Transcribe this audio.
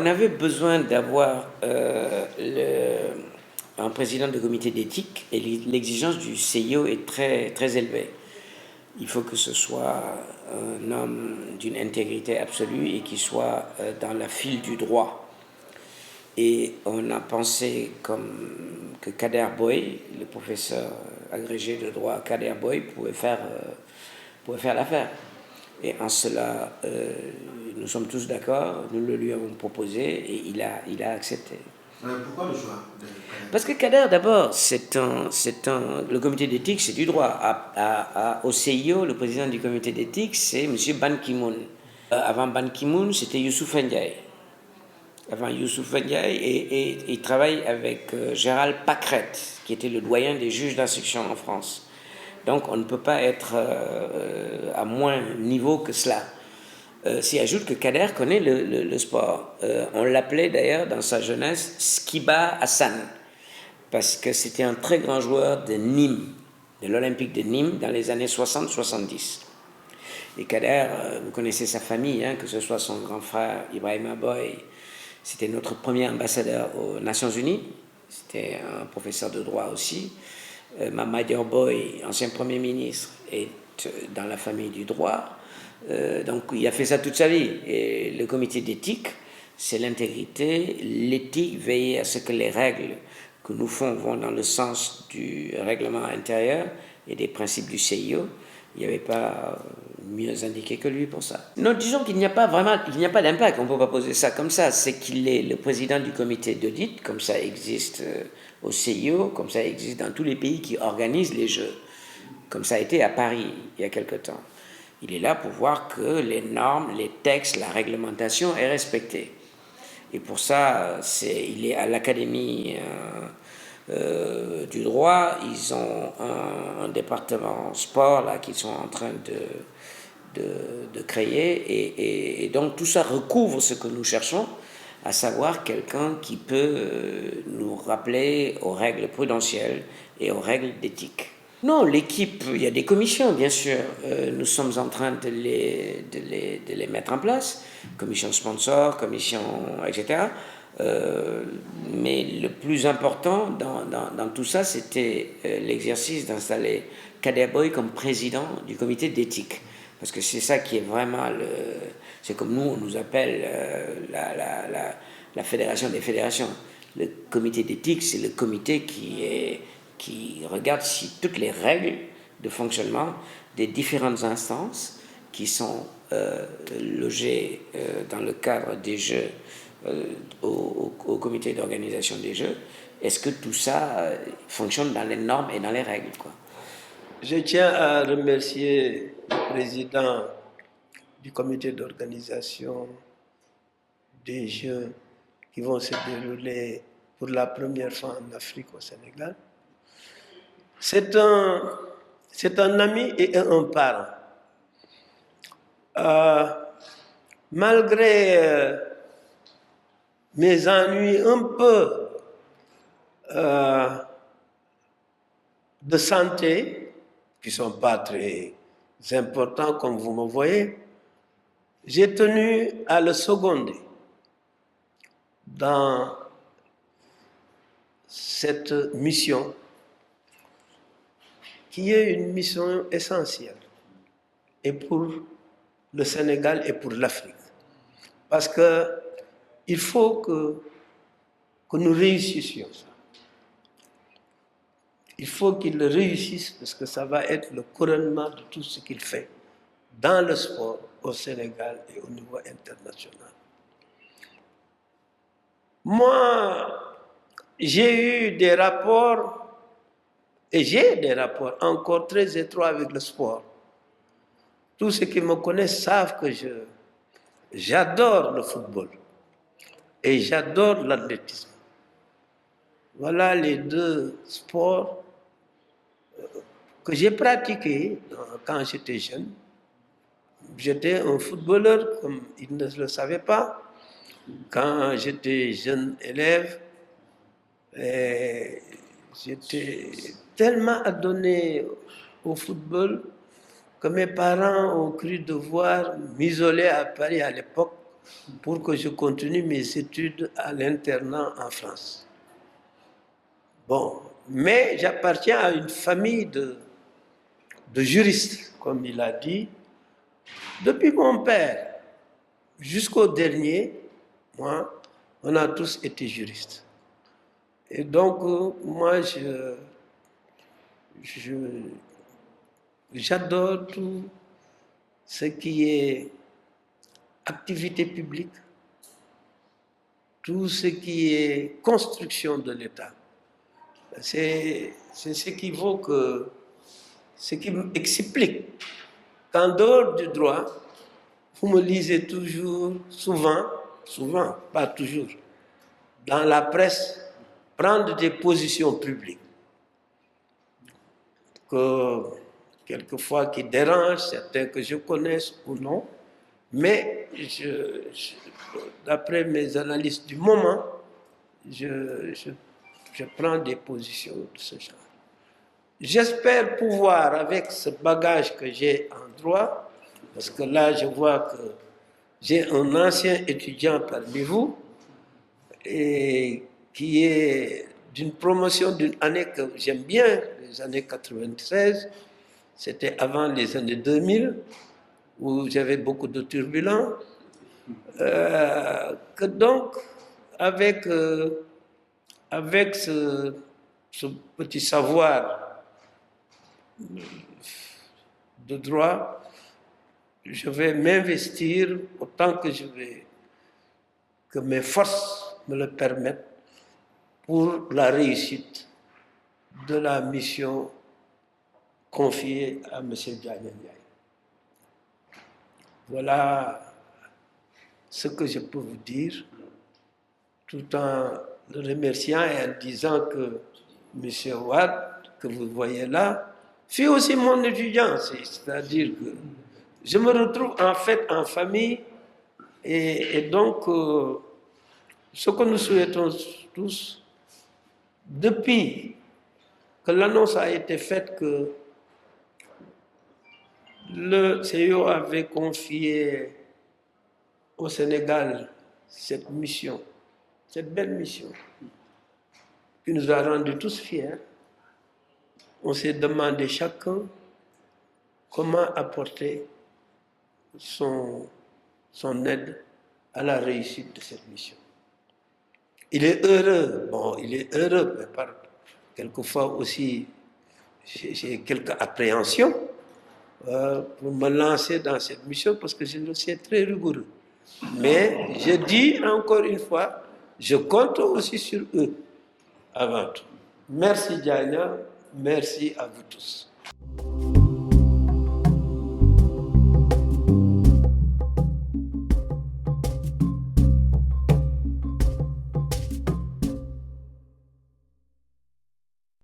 On avait besoin d'avoir un président de comité d'éthique et l'exigence du CIO est très, très élevée. Il faut que ce soit un homme d'une intégrité absolue et qui soit dans la file du droit. Et on a pensé que Kader Boye, le professeur agrégé de droit Kader Boye, pouvait faire l'affaire. Et en cela, nous sommes tous d'accord, nous le lui avons proposé et il a accepté. Pourquoi le choix de Kader? Parce que Kader, d'abord, le comité d'éthique, c'est du droit. Au CIO, le président du comité d'éthique, c'est M. Ban Ki-moon. Avant Ban Ki-moon, c'était Youssouf Ndiaye. Avant Youssouf Ndiaye, et il travaille avec Gérald Pacret, qui était le doyen des juges d'instruction en France. Donc on ne peut pas être à moins niveau que cela. S'y ajoute que Kader connaît le sport. On l'appelait d'ailleurs dans sa jeunesse Skiba Hassan, parce que c'était un très grand joueur de Nîmes, de l'Olympique de Nîmes dans les années 60-70. Et Kader, vous connaissez sa famille, hein, que ce soit son grand frère Ibrahima Boye, c'était notre premier ambassadeur aux Nations Unies, c'était un professeur de droit aussi. Mamadou Boye, ancien Premier ministre, est dans la famille du droit. Donc il a fait ça toute sa vie. Et le comité d'éthique, c'est l'intégrité, l'éthique, veiller à ce que les règles que nous faisons vont dans le sens du règlement intérieur et des principes du CIO. Il n'y avait pas mieux indiqué que lui pour ça. Non, disons qu'il n'y a pas d'impact, on ne peut pas poser ça comme ça. C'est qu'il est le président du comité d'audit, comme ça existe au CIO, comme ça existe dans tous les pays qui organisent les Jeux, comme ça a été à Paris il y a quelque temps. Il est là pour voir que les normes, les textes, la réglementation est respectée. Et pour ça, il est à l'Académie du droit. Ils ont un département sport là qu'ils sont en train de créer. Et donc tout ça recouvre ce que nous cherchons, à savoir quelqu'un qui peut nous rappeler aux règles prudentielles et aux règles d'éthique. Non, l'équipe, il y a des commissions, bien sûr. Nous sommes en train de les mettre en place. Commission sponsor, commission, etc. Mais le plus important dans tout ça, c'était l'exercice d'installer Kader Boye comme président du comité d'éthique. Parce que c'est ça qui est vraiment c'est comme nous, on nous appelle la fédération des fédérations. Le comité d'éthique, c'est le comité qui regarde si toutes les règles de fonctionnement des différentes instances qui sont logées dans le cadre des Jeux au comité d'organisation des Jeux, est-ce que tout ça fonctionne dans les normes et dans les règles, quoi. Je tiens à remercier le président du comité d'organisation des Jeux qui vont se dérouler pour la première fois en Afrique, au Sénégal. C'est un ami et un parent. Malgré mes ennuis un peu de santé, qui ne sont pas très importants comme vous me voyez, j'ai tenu à le seconder dans cette mission qui est une mission essentielle et pour le Sénégal et pour l'Afrique. Parce qu'il faut que nous réussissions ça. Il faut qu'il réussisse parce que ça va être le couronnement de tout ce qu'il fait dans le sport au Sénégal et au niveau international. Moi, j'ai eu des rapports, et j'ai des rapports encore très étroits avec le sport. Tous ceux qui me connaissent savent que j'adore le football et j'adore l'athlétisme. Voilà les deux sports que j'ai pratiqués quand j'étais jeune. J'étais un footballeur, comme ils ne le savaient pas. Quand j'étais jeune élève, j'étais tellement adonné au football que mes parents ont cru devoir m'isoler à Paris à l'époque pour que je continue mes études à l'internat en France. Bon, mais j'appartiens à une famille de juristes, comme il a dit. Depuis mon père jusqu'au dernier, moi, on a tous été juristes. Et donc, moi, j'adore tout ce qui est activité publique, tout ce qui est construction de l'État. C'est ce qui vaut que, ce qui m'explique qu'en dehors du droit, vous me lisez toujours, souvent, pas toujours, dans la presse, prendre des positions publiques, que quelquefois qui dérangent, certains que je connaisse ou non, mais d'après mes analyses du moment, je prends des positions de ce genre. J'espère pouvoir, avec ce bagage que j'ai en droit, parce que là je vois que j'ai un ancien étudiant parmi vous, et qui est d'une promotion d'une année que j'aime bien, les années 93, c'était avant les années 2000, où j'avais beaucoup de turbulences, que donc, avec ce petit savoir de droit, je vais m'investir autant que mes forces me le permettent pour la réussite de la mission confiée à M. Diagne Ndiaye. Voilà ce que je peux vous dire, tout en le remerciant et en disant que M. Ouad, que vous voyez là, fut aussi mon étudiant, c'est-à-dire que je me retrouve en fait en famille et donc ce que nous souhaitons tous, depuis que l'annonce a été faite que le CIO avait confié au Sénégal cette mission, cette belle mission, qui nous a rendus tous fiers, on s'est demandé chacun comment apporter son aide à la réussite de cette mission. Il est heureux, mais quelquefois aussi j'ai quelques appréhensions pour me lancer dans cette mission parce que je le sais très rigoureux. Mais je dis encore une fois, je compte aussi sur eux avant tout. Merci Diana, merci à vous tous.